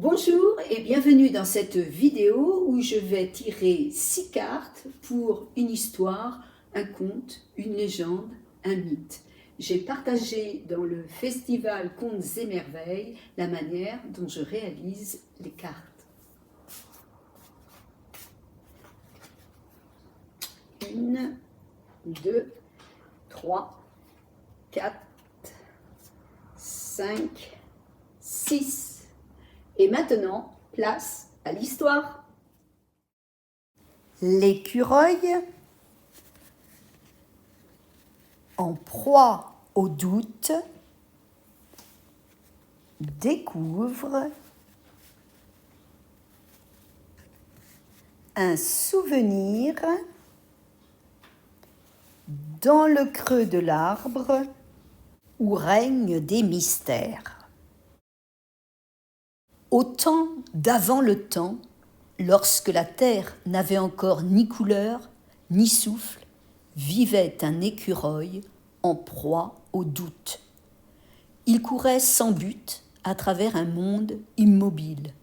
Bonjour et bienvenue dans cette vidéo où je vais tirer 6 cartes pour une histoire, un conte, une légende, un mythe. J'ai partagé dans le festival Contes et Merveilles la manière dont je réalise les cartes. Une, 2, 3, 4, 5, 6. Et maintenant, place à l'histoire. L'écureuil, en proie au doute, découvre un souvenir dans le creux de l'arbre où règnent des mystères. Au temps d'avant le temps, lorsque la terre n'avait encore ni couleur, ni souffle, vivait un écureuil en proie au doute. Il courait sans but à travers un monde immobile,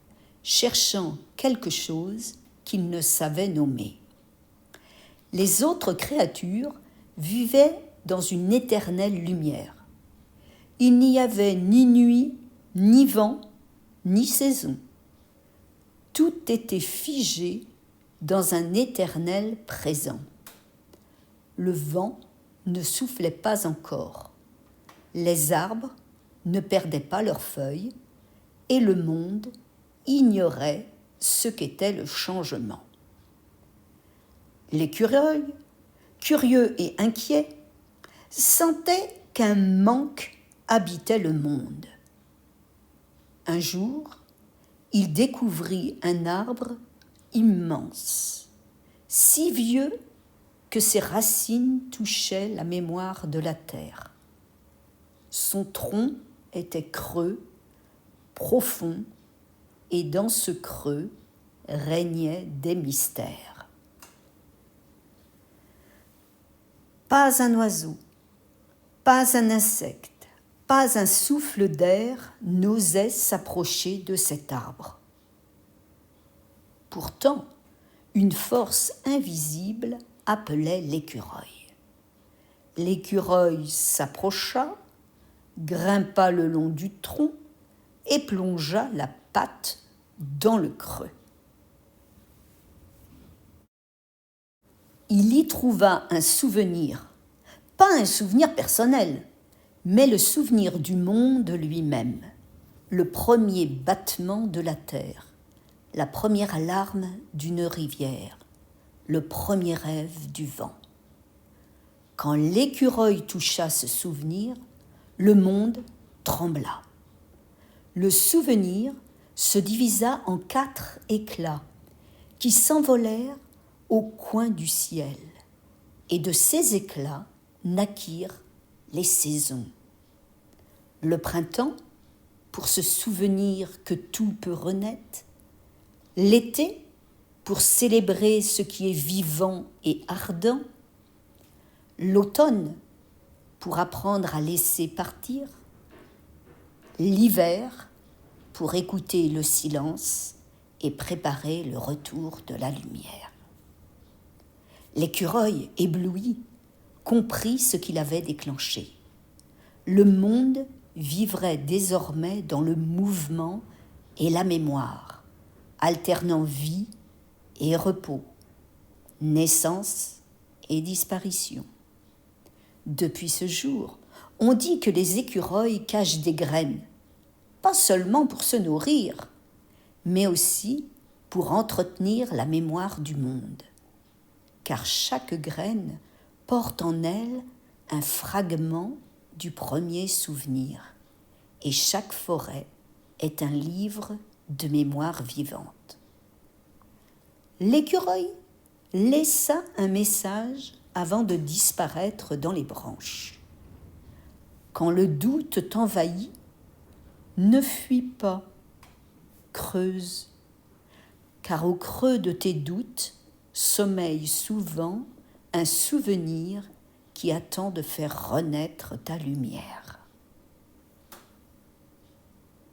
cherchant quelque chose qu'il ne savait nommer. Les autres créatures vivaient dans une éternelle lumière. Il n'y avait ni nuit, ni vent, ni saison. Tout était figé dans un éternel présent. Le vent ne soufflait pas encore. Les arbres ne perdaient pas leurs feuilles et le monde ignorait ce qu'était le changement. L'écureuil, curieux et inquiet, sentait qu'un manque habitait le monde. Un jour, il découvrit un arbre immense, si vieux que ses racines touchaient la mémoire de la terre. Son tronc était creux, profond, et dans ce creux régnaient des mystères. Pas un oiseau, pas un insecte, pas un souffle d'air n'osait s'approcher de cet arbre. Pourtant, une force invisible appelait l'écureuil. L'écureuil s'approcha, grimpa le long du tronc et plongea la patte dans le creux. Il y trouva un souvenir, pas un souvenir personnel, mais le souvenir du monde lui-même, le premier battement de la terre, la première larme d'une rivière, le premier rêve du vent. Quand l'écureuil toucha ce souvenir, le monde trembla. Le souvenir se divisa en 4 éclats qui s'envolèrent au coin du ciel, et de ces éclats naquirent les saisons. Le printemps, pour se souvenir que tout peut renaître, l'été, pour célébrer ce qui est vivant et ardent, l'automne, pour apprendre à laisser partir, l'hiver, pour écouter le silence et préparer le retour de la lumière. L'écureuil, ébloui, comprit ce qu'il avait déclenché. Le monde vivrait désormais dans le mouvement et la mémoire, alternant vie et repos, naissance et disparition. Depuis ce jour, on dit que les écureuils cachent des graines, pas seulement pour se nourrir, mais aussi pour entretenir la mémoire du monde. Car chaque graine porte en elle un fragment du premier souvenir, et chaque forêt est un livre de mémoire vivante. L'écureuil laissa un message avant de disparaître dans les branches. Quand le doute t'envahit, ne fuis pas, creuse, car au creux de tes doutes sommeille souvent un souvenir qui attend de faire renaître ta lumière.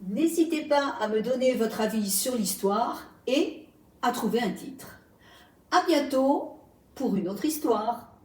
N'hésitez pas à me donner votre avis sur l'histoire et à trouver un titre. À bientôt pour une autre histoire.